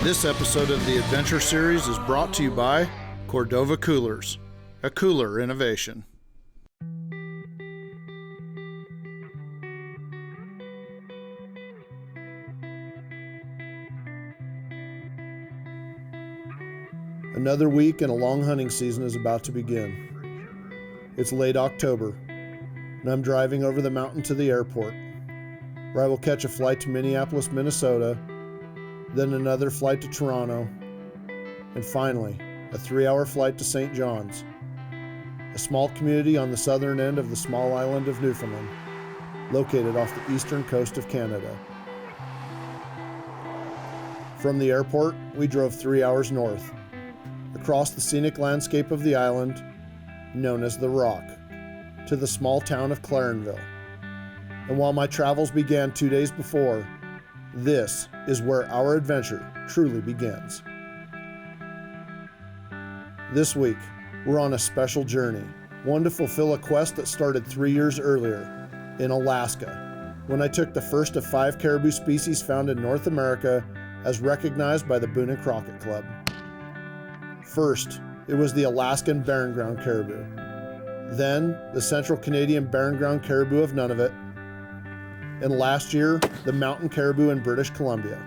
This episode of the Adventure Series is brought to you by Cordova Coolers, a cooler innovation. Another week and a long hunting season is about to begin. It's late October, and I'm driving over the mountain to the airport, where I will catch a flight to Minneapolis, Minnesota, then another flight to Toronto, and finally, a 3-hour flight to St. John's, a small community on the southern end of the small island of Newfoundland, located off the eastern coast of Canada. From the airport, we drove 3 hours north, across the scenic landscape of the island, known as The Rock, to the small town of Clarenville. And while my travels began 2 days before, this is where our adventure truly begins. This week, we're on a special journey, one to fulfill a quest that started 3 years earlier in Alaska, when I took the first of 5 caribou species found in North America as recognized by the Boone and Crockett Club. First, it was the Alaskan barren ground caribou, then the Central Canadian barren ground caribou of Nunavut, and last year, the mountain caribou in British Columbia.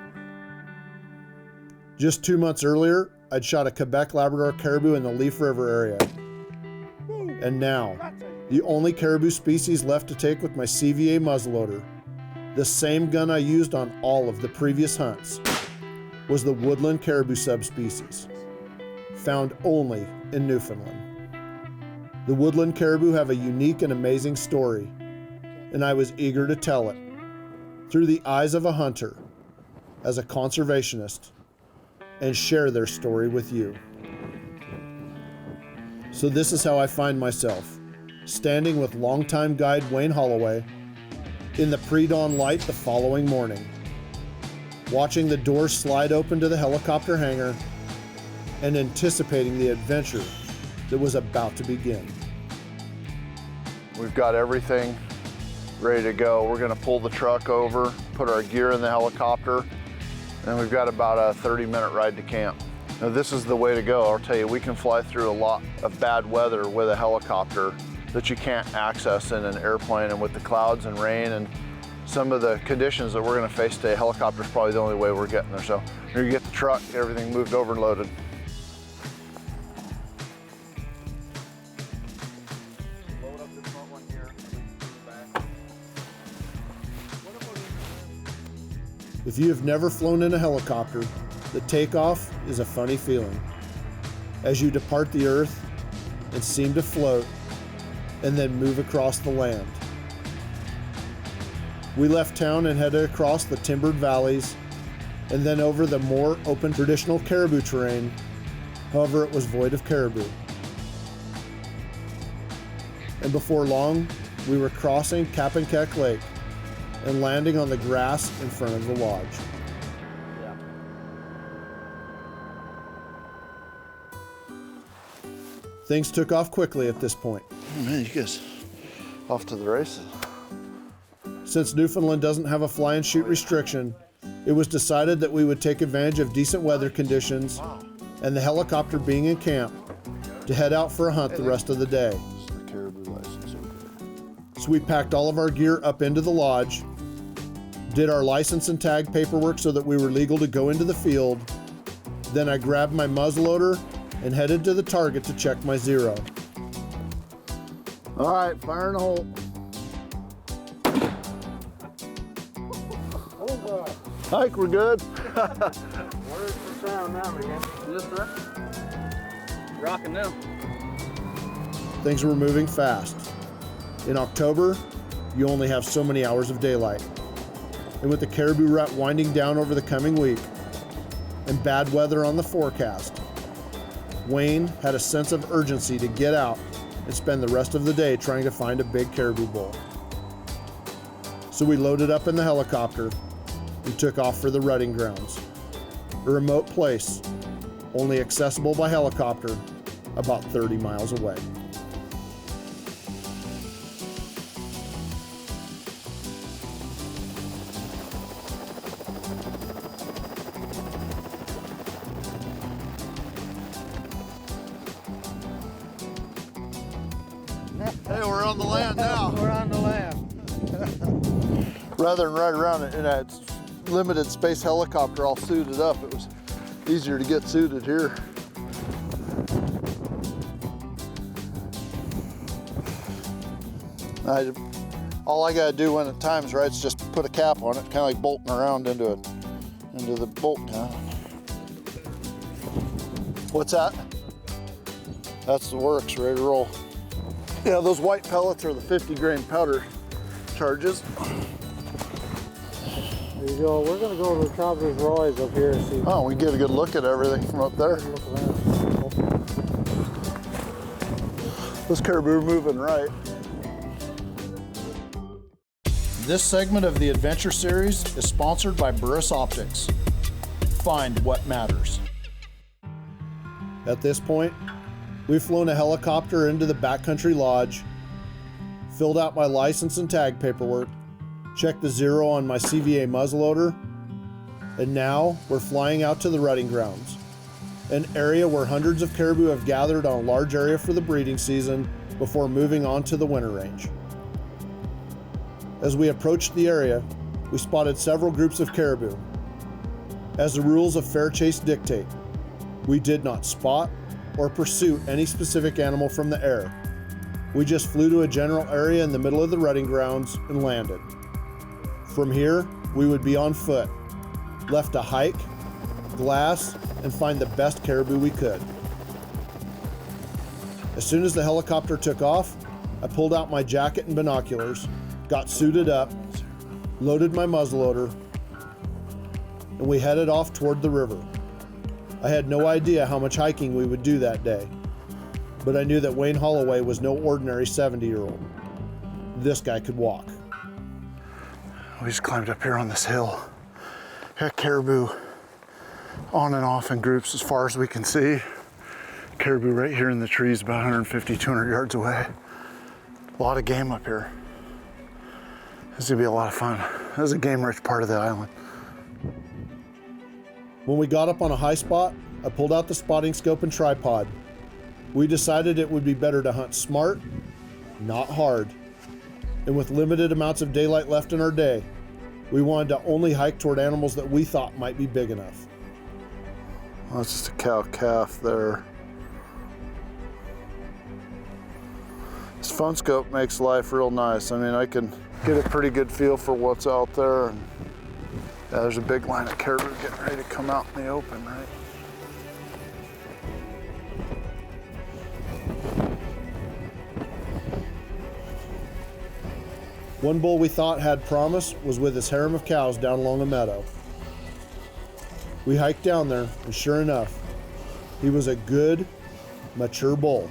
Just 2 months earlier, I'd shot a Quebec Labrador caribou in the Leaf River area. And now, the only caribou species left to take with my CVA muzzleloader, the same gun I used on all of the previous hunts, was the Woodland Caribou subspecies, found only in Newfoundland. The Woodland Caribou have a unique and amazing story, and I was eager to tell it through the eyes of a hunter, as a conservationist, and share their story with you. So this is how I find myself, standing with longtime guide Wayne Holloway in the pre-dawn light the following morning, watching the doors slide open to the helicopter hangar and anticipating the adventure that was about to begin. We've got everything ready to go. We're gonna pull the truck over, put our gear in the helicopter, and we've got about a 30-minute ride to camp. Now this is the way to go. I'll tell you, we can fly through a lot of bad weather with a helicopter that you can't access in an airplane, and with the clouds and rain and some of the conditions that we're gonna face today, helicopter's probably the only way we're getting there. So we're gonna get the truck, get everything moved over and loaded. If you have never flown in a helicopter, the takeoff is a funny feeling. As you depart the earth and seem to float and then move across the land. We left town and headed across the timbered valleys and then over the more open traditional caribou terrain. However, it was void of caribou. And before long, we were crossing Kapankek Lake and landing on the grass in front of the lodge. Yeah. Things took off quickly at this point. Oh man, you guys off to the races. Since Newfoundland doesn't have a fly and shoot restriction, it was decided that we would take advantage of decent weather conditions and the helicopter being in camp to head out for a hunt the rest of the day. So we packed all of our gear up into the lodge, did our license and tag paperwork so that we were legal to go into the field. Then I grabbed my muzzleloader and headed to the target to check my zero. All right, fire in the hole. Hike, we're good. Where's the sound now, man? Just right. Rocking now. Things were moving fast. In October, you only have so many hours of daylight. And with the caribou rut winding down over the coming week and bad weather on the forecast, Wayne had a sense of urgency to get out and spend the rest of the day trying to find a big caribou bull. So we loaded up in the helicopter and took off for the rutting grounds, a remote place only accessible by helicopter about 30 miles away. Hey, we're on the land now. We're on the land. Rather than ride around in a limited space helicopter all suited up, it was easier to get suited here. All I gotta do when the time's right is just put a cap on it, kind of like bolting around into the bolt down. What's that? That's the works, ready to roll. Yeah, those white pellets are the 50 grain powder charges. There you go. We're gonna go to the top of these rise up here and see. Oh, we get a good look at everything from up there. Look around. Those caribou are moving right. This segment of the Adventure Series is sponsored by Burris Optics. Find what matters. At this point, we've flown a helicopter into the backcountry lodge, filled out my license and tag paperwork, checked the zero on my CVA muzzleloader, and now we're flying out to the rutting grounds, an area where hundreds of caribou have gathered on a large area for the breeding season before moving on to the winter range. As we approached the area, we spotted several groups of caribou. As the rules of fair chase dictate, we did not spot or pursue any specific animal from the air. We just flew to a general area in the middle of the rutting grounds and landed. From here, we would be on foot, left to hike, glass, and find the best caribou we could. As soon as the helicopter took off, I pulled out my jacket and binoculars, got suited up, loaded my muzzleloader, and we headed off toward the river. I had no idea how much hiking we would do that day, but I knew that Wayne Holloway was no ordinary 70-year-old. This guy could walk. We just climbed up here on this hill. Got caribou on and off in groups as far as we can see. Caribou right here in the trees about 150, 200 yards away. A lot of game up here. This is gonna be a lot of fun. This is a game-rich part of the island. When we got up on a high spot, I pulled out the spotting scope and tripod. We decided it would be better to hunt smart, not hard. And with limited amounts of daylight left in our day, we wanted to only hike toward animals that we thought might be big enough. Well, that's just a cow-calf there. This phone scope makes life real nice. I mean, I can get a pretty good feel for what's out there. And yeah, there's a big line of caribou getting ready to come out in the open, right? One bull we thought had promise was with his harem of cows down along a meadow. We hiked down there, and sure enough, he was a good, mature bull.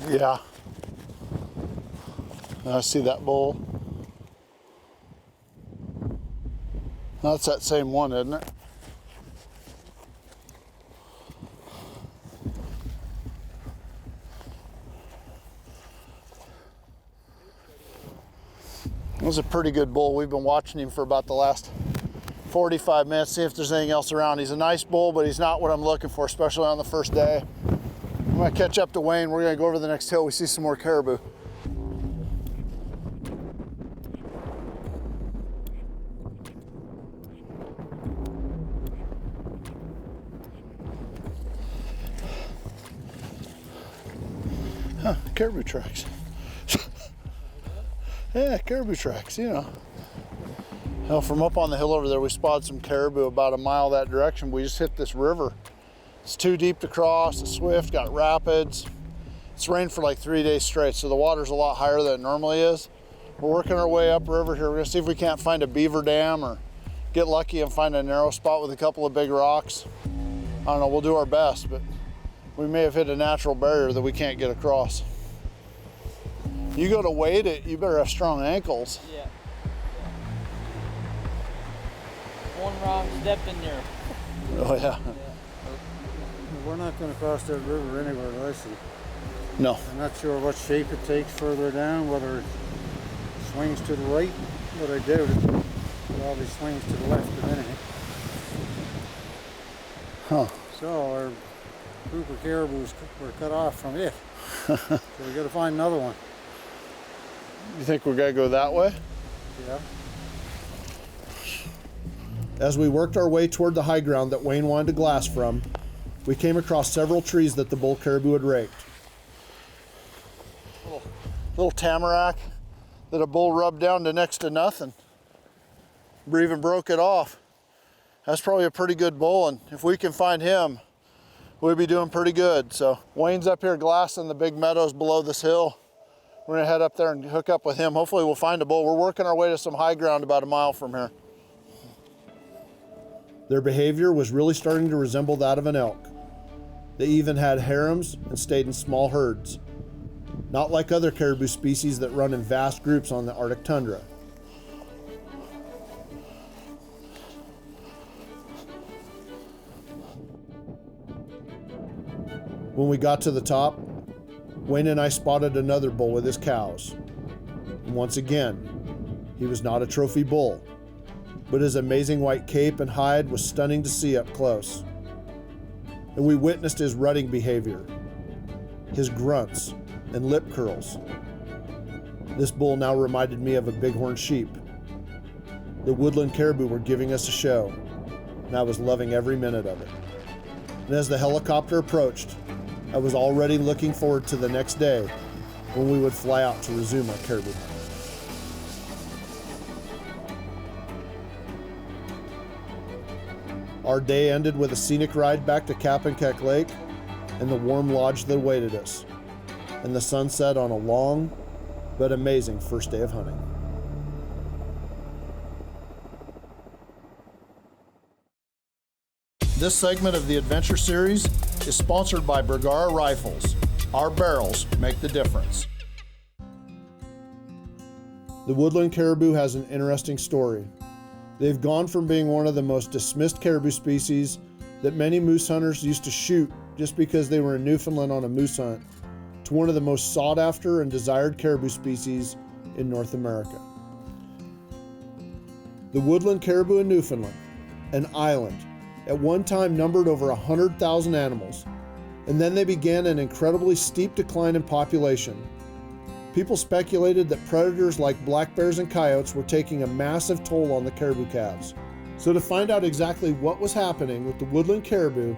Yeah. I see that bull. That's that same one, isn't it? That was a pretty good bull. We've been watching him for about the last 45 minutes, see if there's anything else around. He's a nice bull, but he's not what I'm looking for, especially on the first day. I'm gonna catch up to Wayne. We're gonna go over the next hill. We see some more caribou. Huh, caribou tracks. Yeah, caribou tracks, you know. Now, from up on the hill over there, we spotted some caribou about a mile that direction. We just hit this river. It's too deep to cross, it's swift, got rapids. It's rained for like 3 days straight, so the water's a lot higher than it normally is. We're working our way upriver here. We're gonna see if we can't find a beaver dam or get lucky and find a narrow spot with a couple of big rocks. I don't know, we'll do our best, but we may have hit a natural barrier that we can't get across. You go to wade it, you better have strong ankles. Yeah. One wrong step in there. Oh yeah. We're not going to cross that river anywhere that I see. No. I'm not sure what shape it takes further down, whether it swings to the right, but I doubt it. It probably swings to the left of anything. Huh. So our group of caribou were cut off from it. So we got to find another one. You think we gotta go that way? Yeah. As we worked our way toward the high ground that Wayne wanted to glass from, we came across several trees that the bull caribou had raked. Little tamarack that a bull rubbed down to next to nothing. Even broke it off. That's probably a pretty good bull, and if we can find him, we'll be doing pretty good. So Wayne's up here glassing the big meadows below this hill. We're gonna head up there and hook up with him. Hopefully we'll find a bull. We're working our way to some high ground about a mile from here. Their behavior was really starting to resemble that of an elk. They even had harems and stayed in small herds, not like other caribou species that run in vast groups on the Arctic tundra. When we got to the top, Wayne and I spotted another bull with his cows. And once again, he was not a trophy bull, but his amazing white cape and hide was stunning to see up close. And we witnessed his rutting behavior, his grunts and lip curls. This bull now reminded me of a bighorn sheep. The woodland caribou were giving us a show, and I was loving every minute of it. And as the helicopter approached, I was already looking forward to the next day when we would fly out to resume our caribou hunt. Our day ended with a scenic ride back to Kappankek Lake and the warm lodge that awaited us, and the sunset on a long but amazing first day of hunting. This segment of the Adventure Series is sponsored by Bergara Rifles. Our barrels make the difference. The woodland caribou has an interesting story. They've gone from being one of the most dismissed caribou species that many moose hunters used to shoot just because they were in Newfoundland on a moose hunt, to one of the most sought after and desired caribou species in North America. The woodland caribou in Newfoundland, an island, at one time numbered over 100,000 animals, and then they began an incredibly steep decline in population. People speculated that predators like black bears and coyotes were taking a massive toll on the caribou calves. So to find out exactly what was happening with the woodland caribou,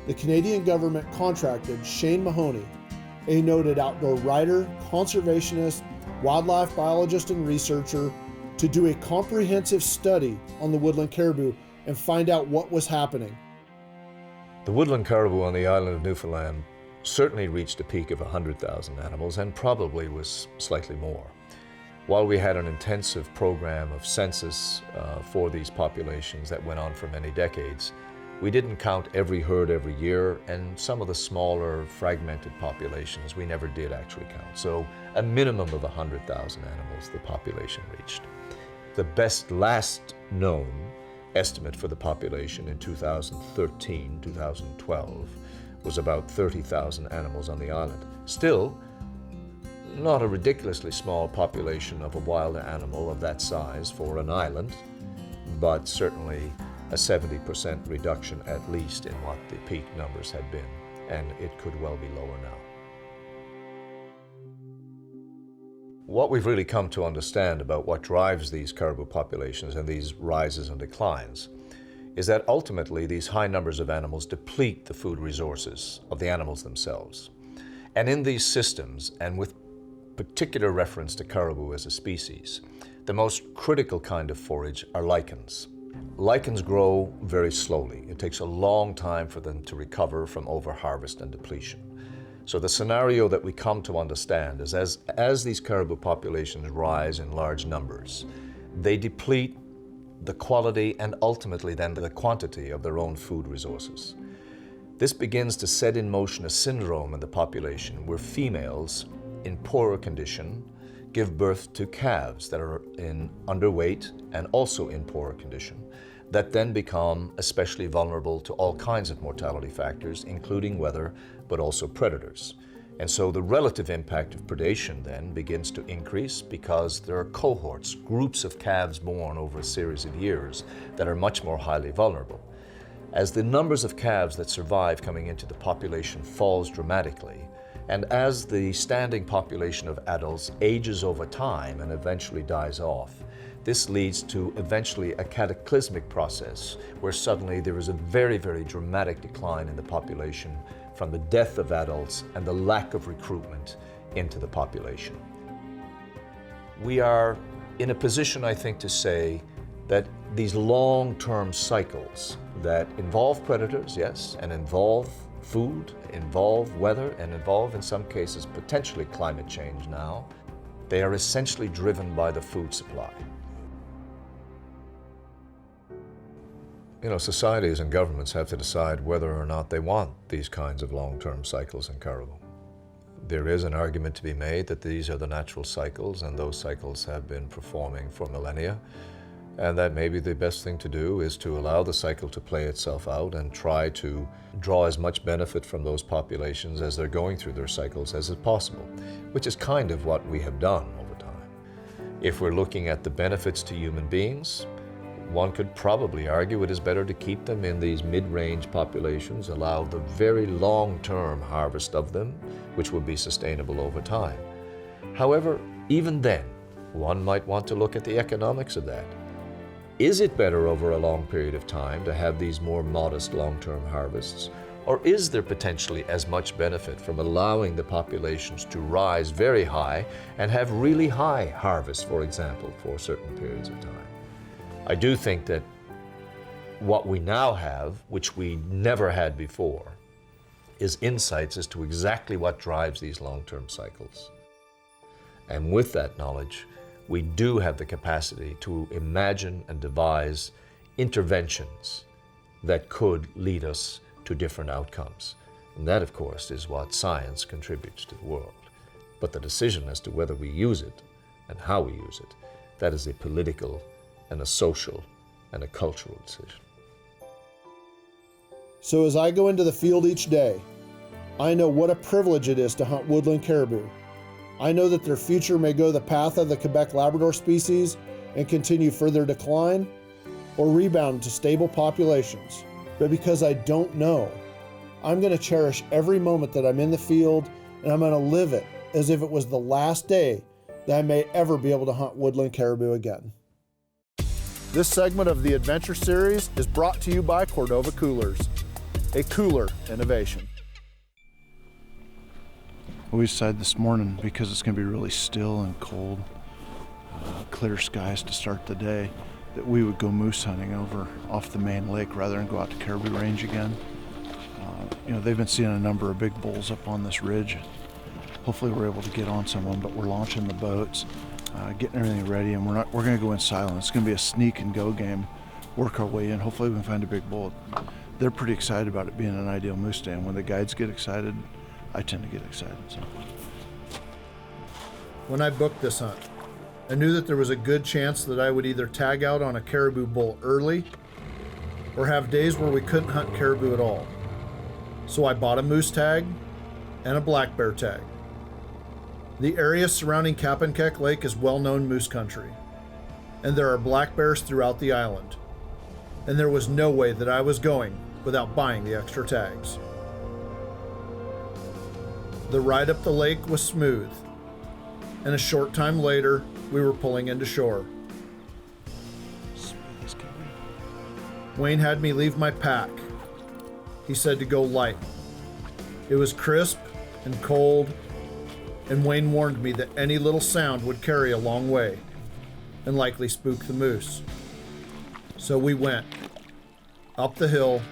the Canadian government contracted Shane Mahoney, a noted outdoor writer, conservationist, wildlife biologist, and researcher, to do a comprehensive study on the woodland caribou and find out what was happening. The woodland caribou on the island of Newfoundland certainly reached a peak of 100,000 animals, and probably was slightly more. While we had an intensive program of census for these populations that went on for many decades, we didn't count every herd every year, and some of the smaller fragmented populations we never did actually count. So a minimum of 100,000 animals the population reached. The best last known estimate for the population in 2013, 2012 was about 30,000 animals on the island. Still, not a ridiculously small population of a wild animal of that size for an island, but certainly a 70% reduction at least in what the peak numbers had been, and it could well be lower now. What we've really come to understand about what drives these caribou populations and these rises and declines is that ultimately these high numbers of animals deplete the food resources of the animals themselves. And in these systems, and with particular reference to caribou as a species, the most critical kind of forage are lichens. Lichens grow very slowly. It takes a long time for them to recover from overharvest and depletion. So the scenario that we come to understand is as these caribou populations rise in large numbers, they deplete the quality and ultimately then the quantity of their own food resources. This begins to set in motion a syndrome in the population where females in poorer condition give birth to calves that are in underweight and also in poorer condition, that then become especially vulnerable to all kinds of mortality factors, including weather, but also predators. And so the relative impact of predation then begins to increase because there are cohorts, groups of calves born over a series of years that are much more highly vulnerable. As the numbers of calves that survive coming into the population falls dramatically, and as the standing population of adults ages over time and eventually dies off, this leads to eventually a cataclysmic process where suddenly there is a very, very dramatic decline in the population from the death of adults and the lack of recruitment into the population. We are in a position, I think, to say that these long-term cycles that involve predators, yes, and involve food, involve weather, and involve, in some cases, potentially climate change now, they are essentially driven by the food supply. You know, societies and governments have to decide whether or not they want these kinds of long-term cycles in caribou. There is an argument to be made that these are the natural cycles, and those cycles have been performing for millennia, and that maybe the best thing to do is to allow the cycle to play itself out and try to draw as much benefit from those populations as they're going through their cycles as is possible, which is kind of what we have done over time. If we're looking at the benefits to human beings, one could probably argue it is better to keep them in these mid-range populations, allow the very long-term harvest of them, which would be sustainable over time. However, even then, one might want to look at the economics of that. Is it better over a long period of time to have these more modest long-term harvests? Or is there potentially as much benefit from allowing the populations to rise very high and have really high harvests, for example, for certain periods of time? I do think that what we now have, which we never had before, is insights as to exactly what drives these long-term cycles. And with that knowledge, we do have the capacity to imagine and devise interventions that could lead us to different outcomes. And that, of course, is what science contributes to the world. But the decision as to whether we use it and how we use it, that is a political and a social and a cultural decision. So as I go into the field each day, I know what a privilege it is to hunt woodland caribou. I know that their future may go the path of the Quebec Labrador species and continue further decline or rebound to stable populations. But because I don't know, I'm going to cherish every moment that I'm in the field, and I'm going to live it as if it was the last day that I may ever be able to hunt woodland caribou again. This segment of the Adventure Series is brought to you by Cordova Coolers, a cooler innovation. We decided this morning, because it's going to be really still and cold, clear skies to start the day, that we would go moose hunting over off the main lake rather than go out to caribou range again. They've been seeing a number of big bulls up on this ridge. Hopefully we're able to get on some of them, but we're launching the boats, getting everything ready, and we're going to go in silent. It's going to be a sneak and go game, work our way in. Hopefully we can find a big bull. They're pretty excited about it being an ideal moose day, and when the guides get excited, I tend to get excited. So. When I booked this hunt, I knew that there was a good chance that I would either tag out on a caribou bull early or have days where we couldn't hunt caribou at all. So I bought a moose tag and a black bear tag. The area surrounding Kapankek Lake is well-known moose country, and there are black bears throughout the island. And there was no way that I was going without buying the extra tags. The ride up the lake was smooth, and a short time later, we were pulling into shore. Wayne had me leave my pack. He said to go light. It was crisp and cold, and Wayne warned me that any little sound would carry a long way and likely spook the moose. So we went up the hill,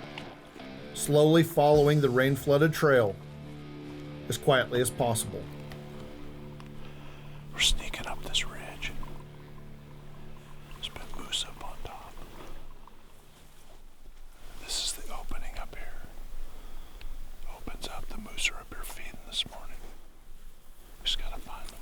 slowly following the rain-flooded trail as quietly as possible. We're sneaking up this ridge. There's been moose up on top. This is the opening up here. Opens up, the moose are up here feeding this morning. We just gotta find them.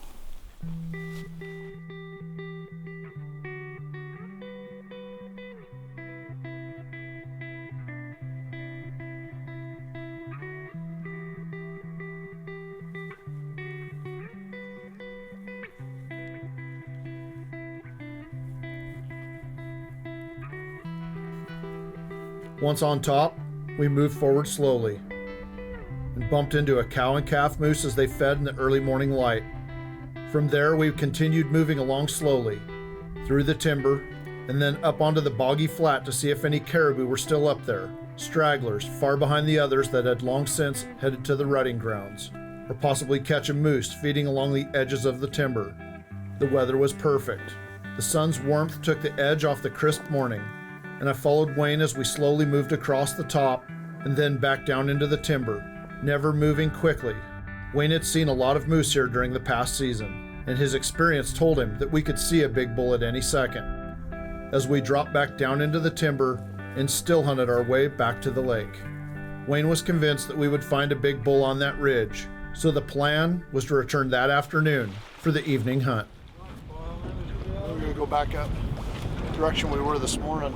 Once on top, we moved forward slowly and bumped into a cow and calf moose as they fed in the early morning light. From there, we continued moving along slowly, through the timber, and then up onto the boggy flat to see if any caribou were still up there, stragglers far behind the others that had long since headed to the rutting grounds, or possibly catch a moose feeding along the edges of the timber. The weather was perfect. The sun's warmth took the edge off the crisp morning, and I followed Wayne as we slowly moved across the top and then back down into the timber, never moving quickly. Wayne had seen a lot of moose here during the past season, and his experience told him that we could see a big bull at any second. As we dropped back down into the timber and still hunted our way back to the lake, Wayne was convinced that we would find a big bull on that ridge, so the plan was to return that afternoon for the evening hunt. We're gonna go back up the direction we were this morning.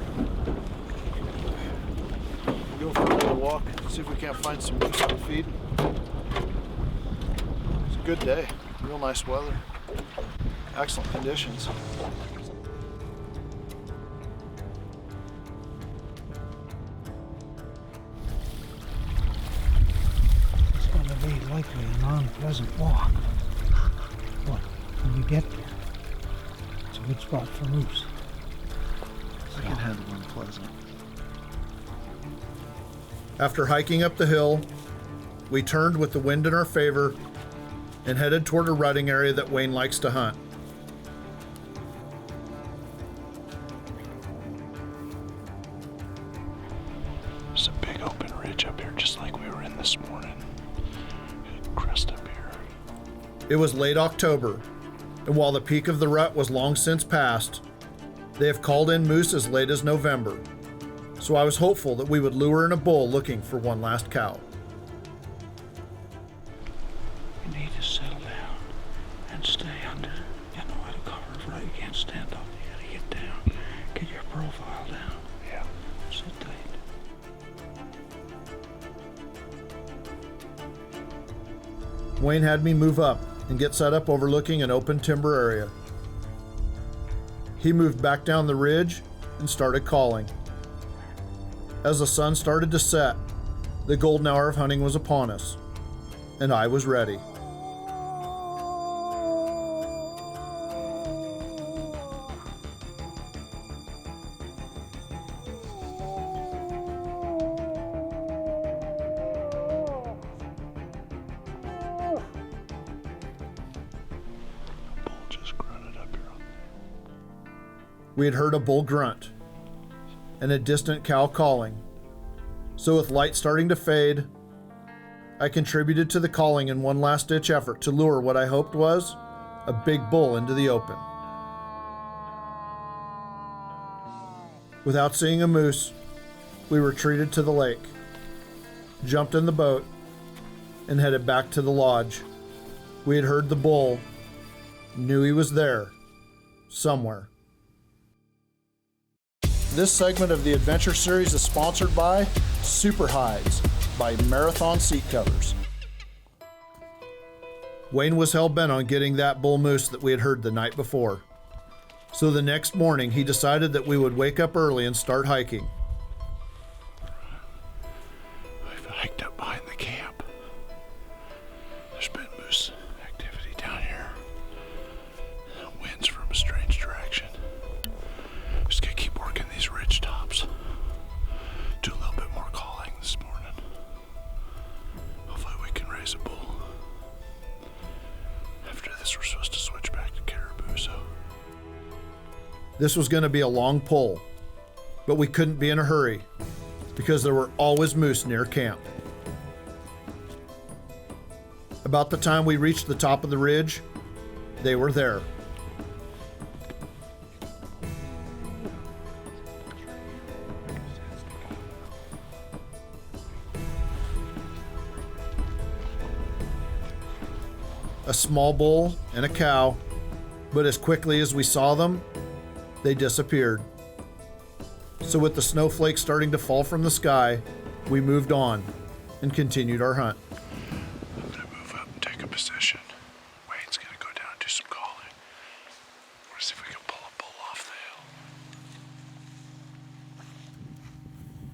We'll go for a little walk, see if we can't find some moose on feed. It's a good day, real nice weather, excellent conditions. It's going to be likely an unpleasant walk, but when we get there, it's a good spot for moose. I can handle unpleasant. After hiking up the hill, we turned with the wind in our favor and headed toward a rutting area that Wayne likes to hunt. There's a big open ridge up here, just like we were in this morning. Got a crest up here. It was late October, and while the peak of the rut was long since past, they have called in moose as late as November, so I was hopeful that we would lure in a bull looking for one last cow. You need to settle down and stay under. You know how to cover right against, stand up. You gotta get down. Get your profile down. Yeah. Sit tight. Wayne had me move up and get set up overlooking an open timber area. He moved back down the ridge and started calling. As the sun started to set, the golden hour of hunting was upon us, and I was ready. Bull just grunted up here. We had heard a bull grunt and a distant cow calling. So with light starting to fade, I contributed to the calling in one last-ditch effort to lure what I hoped was a big bull into the open. Without seeing a moose, we retreated to the lake, jumped in the boat, and headed back to the lodge. We had heard the bull, knew he was there, somewhere. This segment of the Adventure Series is sponsored by Super Hides by Marathon Seat Covers. Wayne was hell-bent on getting that bull moose that we had heard the night before. So the next morning, he decided that we would wake up early and start hiking. We've hiked up behind the camp. There's been moose activity down here. Winds from a strange direction. Just gotta keep working these ridge tops. Do a little bit more calling this morning. Hopefully we can raise a bull. After this, we're supposed to switch back to caribou, so. This was going to be a long pull, but we couldn't be in a hurry because there were always moose near camp. About the time we reached the top of the ridge, they were there. A small bull and a cow, but as quickly as we saw them, they disappeared. So with the snowflakes starting to fall from the sky, we moved on and continued our hunt. I'm gonna move up and take a position. Wayne's gonna go down and do some calling. We're gonna see if we can pull a bull off the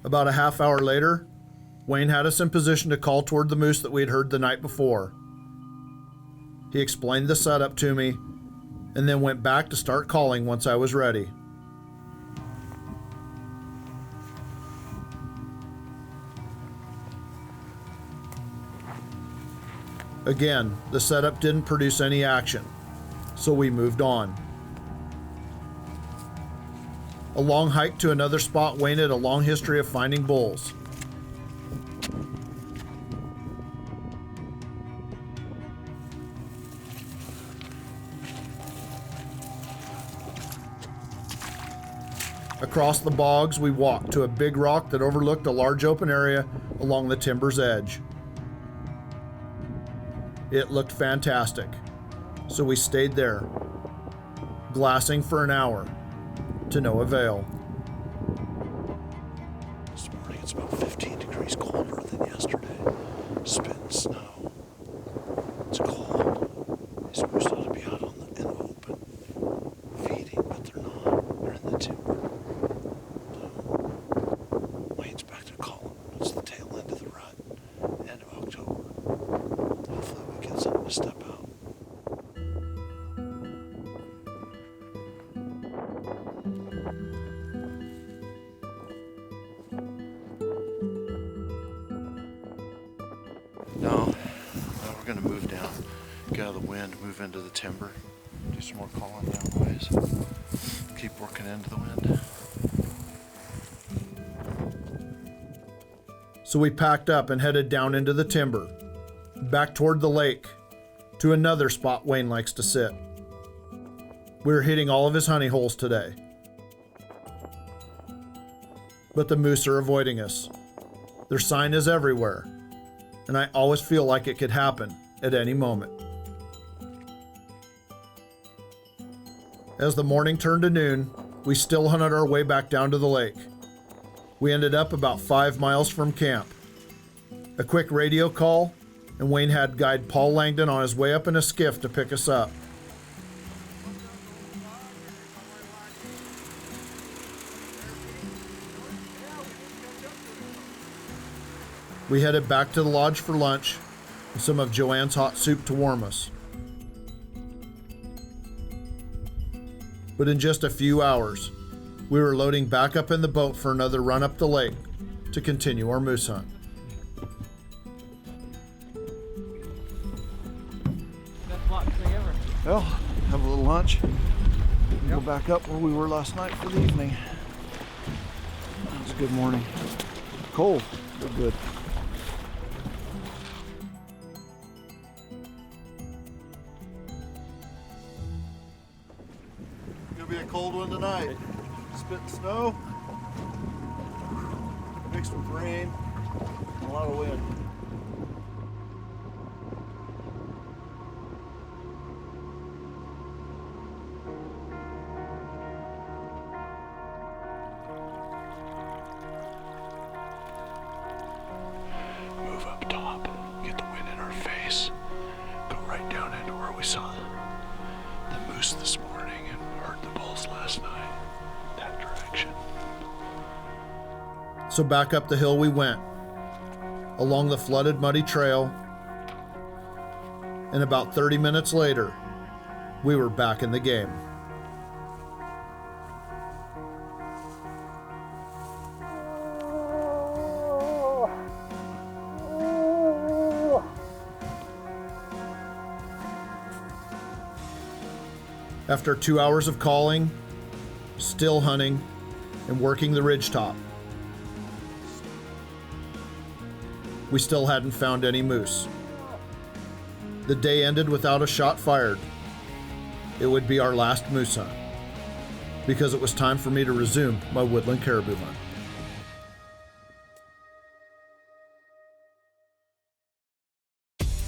hill. About a half hour later, Wayne had us in position to call toward the moose that we had heard the night before. He explained the setup to me and then went back to start calling once I was ready. Again, the setup didn't produce any action, so we moved on. A long hike to another spot Wayne had a long history of finding bulls. Across the bogs, we walked to a big rock that overlooked a large open area along the timber's edge. It looked fantastic, so we stayed there, glassing for an hour, to no avail. This morning it's about 15 degrees colder than yesterday. Spitting snow. It's cold. These moose ought to be out in the open, feeding, but they're not. They're in the timber. So, Wayne's back to calling. It's the tail end of the rut, end of October. Hopefully we get something to step out. No, we're gonna move down, get out of the wind, move into the timber, do some more calling down ways, keep working into the wind. So we packed up and headed down into the timber, back toward the lake, to another spot Wayne likes to sit. We were hitting all of his honey holes today. But the moose are avoiding us. Their sign is everywhere, and I always feel like it could happen at any moment. As the morning turned to noon, we still hunted our way back down to the lake. We ended up about 5 miles from camp. A quick radio call, and Wayne had guide Paul Langdon on his way up in a skiff to pick us up. We headed back to the lodge for lunch and some of Joanne's hot soup to warm us. But in just a few hours, we were loading back up in the boat for another run up the lake to continue our moose hunt. Best block tree ever. Well, have a little lunch. Go back up where we were last night for the evening. That was a good morning. Cold, but good. Gonna be a cold one tonight. Spitting snow, mixed with rain, and a lot of wind. Move up top, get the wind in our face, go right down into where we saw the moose this morning and heard the bulls last night. That direction. So back up the hill we went, along the flooded muddy trail, and about 30 minutes later, we were back in the game. After 2 hours of calling, still hunting, and working the ridgetop, we still hadn't found any moose. The day ended without a shot fired. It would be our last moose hunt, because it was time for me to resume my woodland caribou hunt.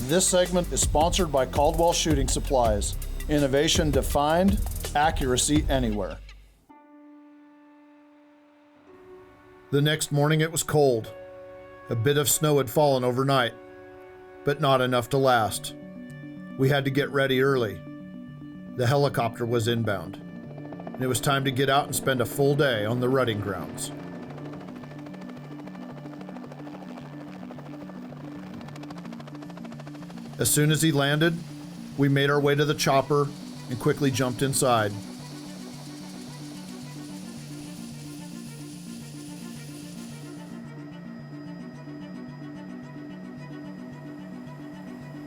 This segment is sponsored by Caldwell Shooting Supplies. Innovation defined, accuracy anywhere. The next morning it was cold. A bit of snow had fallen overnight, but not enough to last. We had to get ready early. The helicopter was inbound, and it was time to get out and spend a full day on the rutting grounds. As soon as he landed, we made our way to the chopper and quickly jumped inside.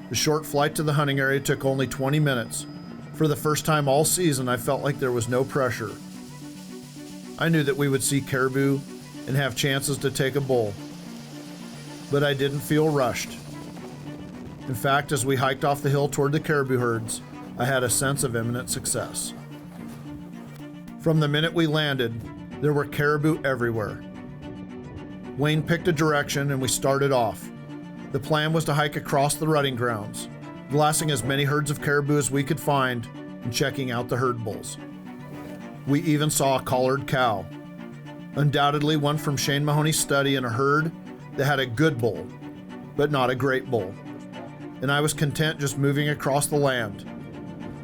The short flight to the hunting area took only 20 minutes. For the first time all season, I felt like there was no pressure. I knew that we would see caribou and have chances to take a bull, but I didn't feel rushed. In fact, as we hiked off the hill toward the caribou herds, I had a sense of imminent success. From the minute we landed, there were caribou everywhere. Wayne picked a direction and we started off. The plan was to hike across the rutting grounds, glassing as many herds of caribou as we could find and checking out the herd bulls. We even saw a collared cow, undoubtedly one from Shane Mahoney's study in a herd that had a good bull, but not a great bull. And I was content just moving across the land,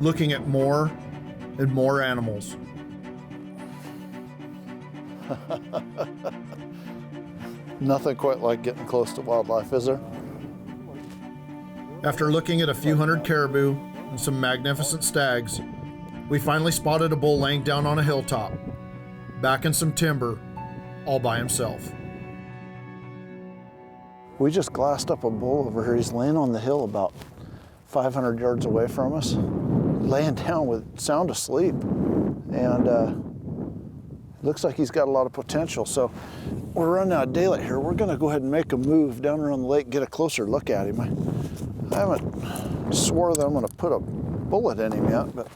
looking at more and more animals. Nothing quite like getting close to wildlife, is there? After looking at a few hundred caribou and some magnificent stags, we finally spotted a bull laying down on a hilltop, back in some timber, all by himself. We just glassed up a bull over here. He's laying on the hill about 500 yards away from us, laying down with sound asleep. And looks like he's got a lot of potential. So we're running out of daylight here. We're gonna go ahead and make a move down around the lake, get a closer look at him. I haven't swore that I'm gonna put a bullet in him yet, but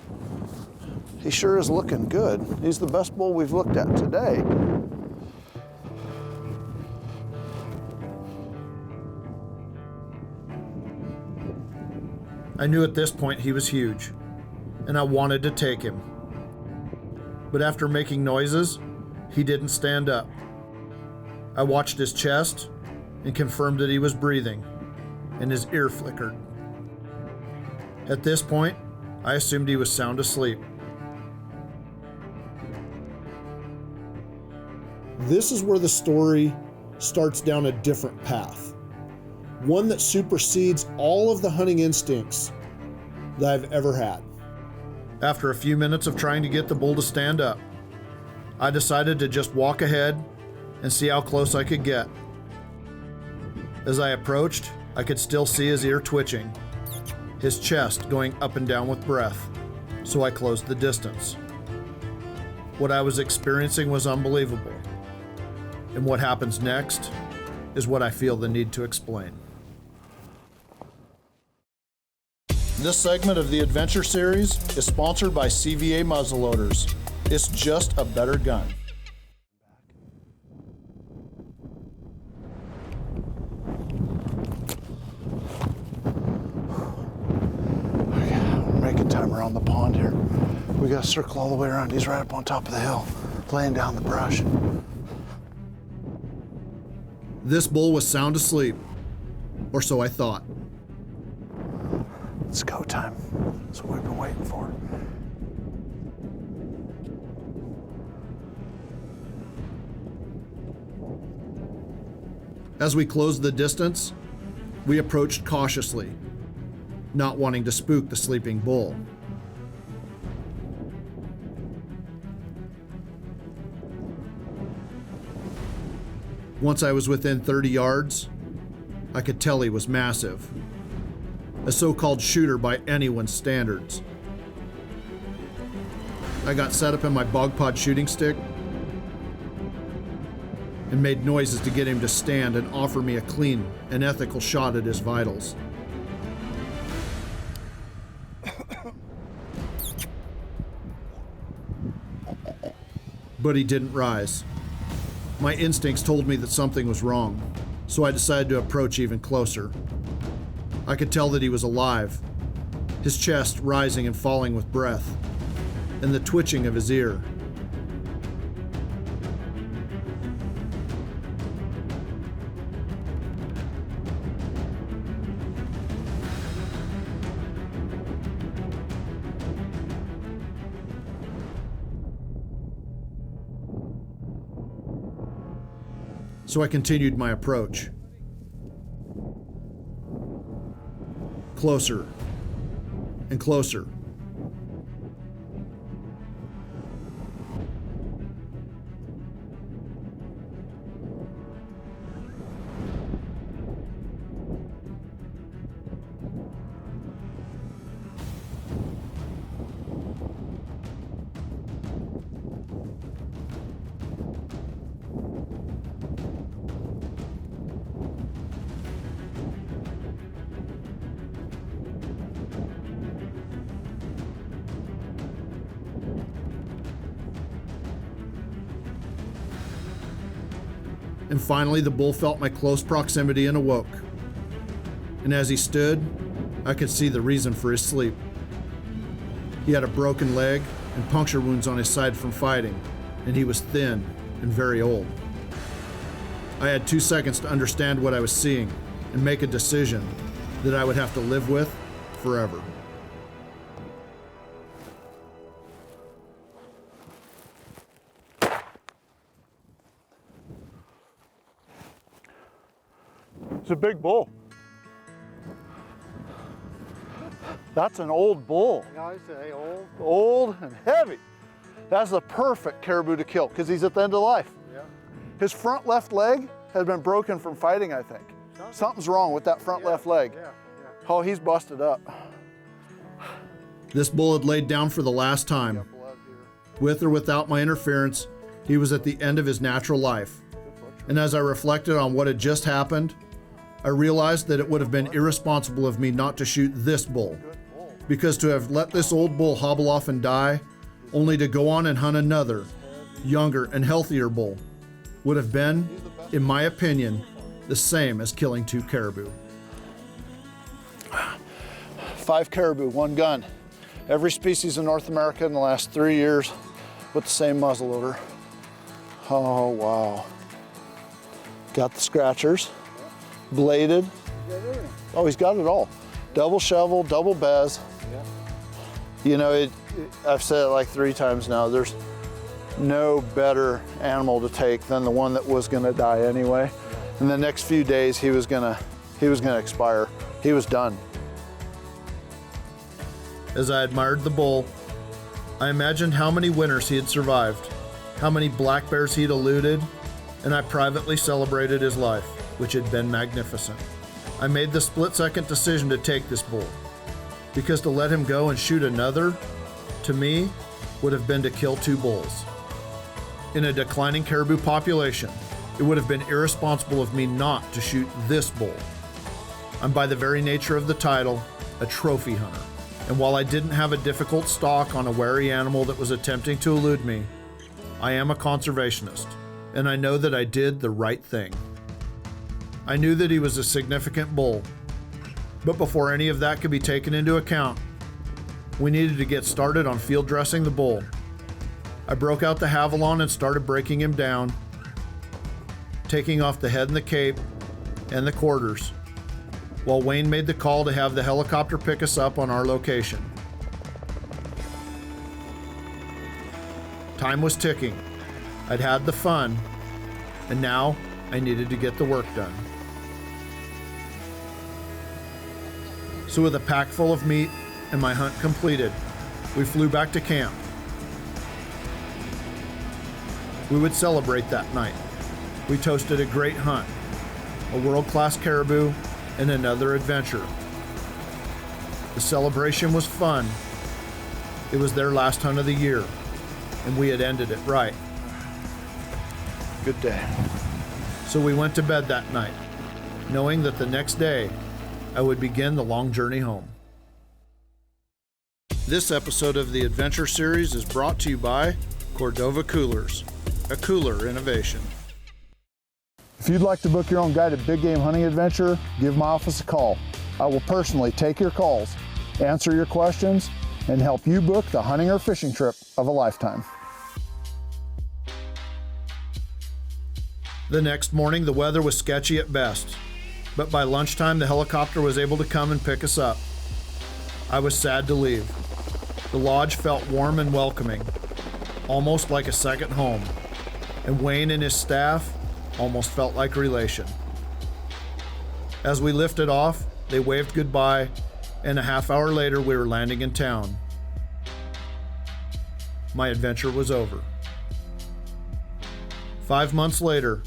he sure is looking good. He's the best bull we've looked at today. I knew at this point he was huge, and I wanted to take him. But after making noises, he didn't stand up. I watched his chest and confirmed that he was breathing, and his ear flickered. At this point, I assumed he was sound asleep. This is where the story starts down a different path. One that supersedes all of the hunting instincts that I've ever had. After a few minutes of trying to get the bull to stand up, I decided to just walk ahead and see how close I could get. As I approached, I could still see his ear twitching, his chest going up and down with breath, so I closed the distance. What I was experiencing was unbelievable, and what happens next is what I feel the need to explain. This segment of the Adventure Series is sponsored by CVA muzzleloaders. It's just a better gun. We're making time around the pond here. We gotta circle all the way around. He's right up on top of the hill, laying down the brush. This bull was sound asleep, or so I thought. It's go time. That's what we've been waiting for. As we closed the distance, we approached cautiously, not wanting to spook the sleeping bull. Once I was within 30 yards, I could tell he was massive, a so-called shooter by anyone's standards. I got set up in my bog pod shooting stick and made noises to get him to stand and offer me a clean and ethical shot at his vitals. But he didn't rise. My instincts told me that something was wrong, so I decided to approach even closer. I could tell that he was alive, his chest rising and falling with breath, and the twitching of his ear. So I continued my approach. Closer and closer. And finally, the bull felt my close proximity and awoke. And as he stood, I could see the reason for his sleep. He had a broken leg and puncture wounds on his side from fighting, and he was thin and very old. I had 2 seconds to understand what I was seeing and make a decision that I would have to live with forever. It's a big bull. That's an old bull. Yeah, I say old. Old and heavy. That's the perfect caribou to kill because he's at the end of life. Yeah. His front left leg has been broken from fighting, I think. Something's wrong with that front left leg. Yeah. Oh, he's busted up. This bull had laid down for the last time. With or without my interference, he was at the end of his natural life. And as I reflected on what had just happened, I realized that it would have been irresponsible of me not to shoot this bull, because to have let this old bull hobble off and die, only to go on and hunt another, younger and healthier bull, would have been, in my opinion, the same as killing 2 caribou. 5 caribou, 1 gun. Every species in North America in the last 3 years with the same muzzleloader. Oh, wow. Got the scratchers, bladed. Oh, he's got it all. Double shovel, double bez. You know, I've said it like 3 times now, there's no better animal to take than the one that was gonna die anyway. In the next few days, he was gonna expire. He was done. As I admired the bull, I imagined how many winters he had survived, how many black bears he'd eluded, and I privately celebrated his life, which had been magnificent. I made the split-second decision to take this bull, because to let him go and shoot another, to me, would have been to kill 2 bulls. In a declining caribou population, it would have been irresponsible of me not to shoot this bull. I'm by the very nature of the title, a trophy hunter. And while I didn't have a difficult stalk on a wary animal that was attempting to elude me, I am a conservationist, and I know that I did the right thing. I knew that he was a significant bull, but before any of that could be taken into account, we needed to get started on field dressing the bull. I broke out the Havalon and started breaking him down, taking off the head and the cape and the quarters, while Wayne made the call to have the helicopter pick us up on our location. Time was ticking. I'd had the fun, and now I needed to get the work done. So with a pack full of meat and my hunt completed, we flew back to camp. We would celebrate that night. We toasted a great hunt, a world-class caribou, and another adventure. The celebration was fun. It was their last hunt of the year, and we had ended it right. Good day. So we went to bed that night, knowing that the next day I would begin the long journey home. This episode of the Adventure Series is brought to you by Cordova Coolers, a cooler innovation. If you'd like to book your own guided big game hunting adventure, give my office a call. I will personally take your calls, answer your questions, and help you book the hunting or fishing trip of a lifetime. The next morning, the weather was sketchy at best, but by lunchtime, the helicopter was able to come and pick us up. I was sad to leave. The lodge felt warm and welcoming, almost like a second home, and Wayne and his staff almost felt like relation. As we lifted off, they waved goodbye and a half hour later we were landing in town. My adventure was over. 5 months later,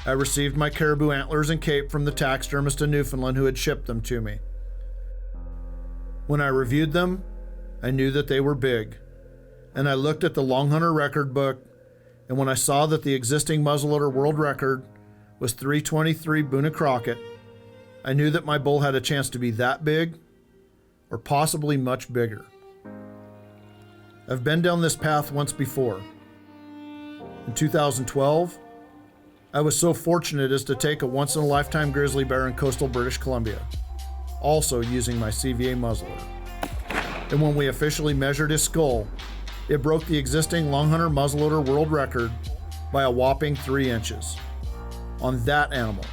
I received my caribou antlers and cape from the taxidermist in Newfoundland who had shipped them to me. When I reviewed them, I knew that they were big, and I looked at the longhunter record book, and when I saw that the existing muzzleloader world record was 323 Boone & Crockett, I knew that my bull had a chance to be that big, or possibly much bigger. I've been down this path once before. In 2012, I was so fortunate as to take a once-in-a-lifetime grizzly bear in coastal British Columbia, also using my CVA muzzleloader. And when we officially measured his skull, it broke the existing longhunter muzzleloader world record by a whopping 3 inches. On that animal,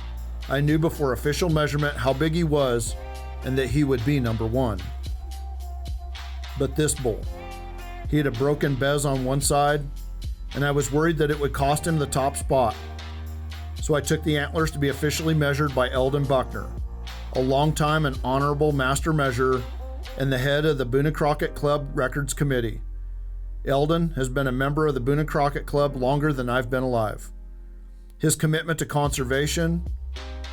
I knew before official measurement how big he was and that he would be number 1. But this bull, he had a broken bez on one side, and I was worried that it would cost him the top spot. So I took the antlers to be officially measured by Eldon Buckner, a longtime and honorable master measurer and the head of the Boone & Crockett Club Records Committee. Eldon has been a member of the Boone & Crockett Club longer than I've been alive. His commitment to conservation,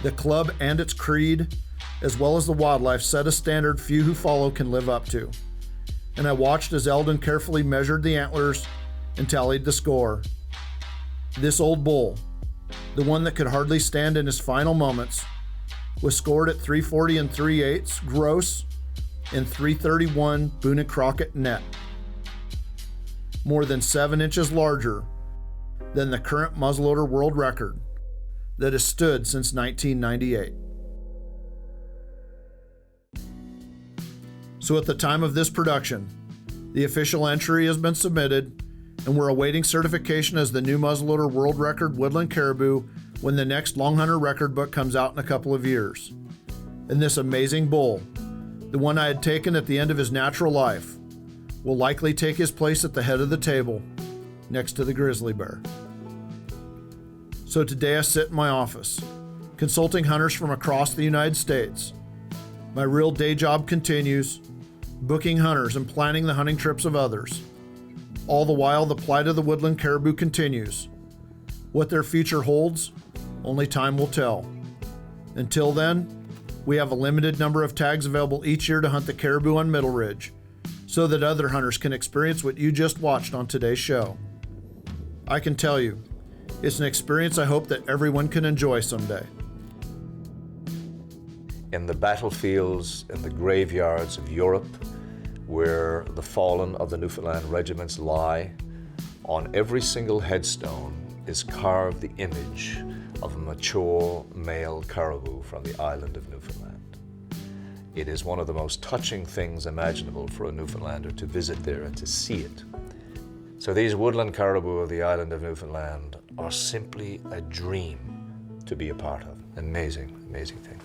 the club and its creed, as well as the wildlife, set a standard few who follow can live up to. And I watched as Eldon carefully measured the antlers and tallied the score. This old bull, the one that could hardly stand in his final moments, was scored at 340 3/8 gross and 331 Boone & Crockett net. More than 7 inches larger than the current muzzleloader world record that has stood since 1998. So at the time of this production, the official entry has been submitted, and we're awaiting certification as the new muzzleloader world record Woodland Caribou when the next longhunter record book comes out in a couple of years. And this amazing bull, the one I had taken at the end of his natural life, will likely take his place at the head of the table next to the grizzly bear. So today I sit in my office, consulting hunters from across the United States. My real day job continues, booking hunters and planning the hunting trips of others. All the while, the plight of the woodland caribou continues. What their future holds, only time will tell. Until then, we have a limited number of tags available each year to hunt the caribou on Middle Ridge, so that other hunters can experience what you just watched on today's show. I can tell you, it's an experience I hope that everyone can enjoy someday. In the battlefields, in the graveyards of Europe, where the fallen of the Newfoundland regiments lie, on every single headstone is carved the image of a mature male caribou from the island of Newfoundland. It is one of the most touching things imaginable for a Newfoundlander to visit there and to see it. So these woodland caribou of the island of Newfoundland are simply a dream to be a part of. Amazing, amazing thing.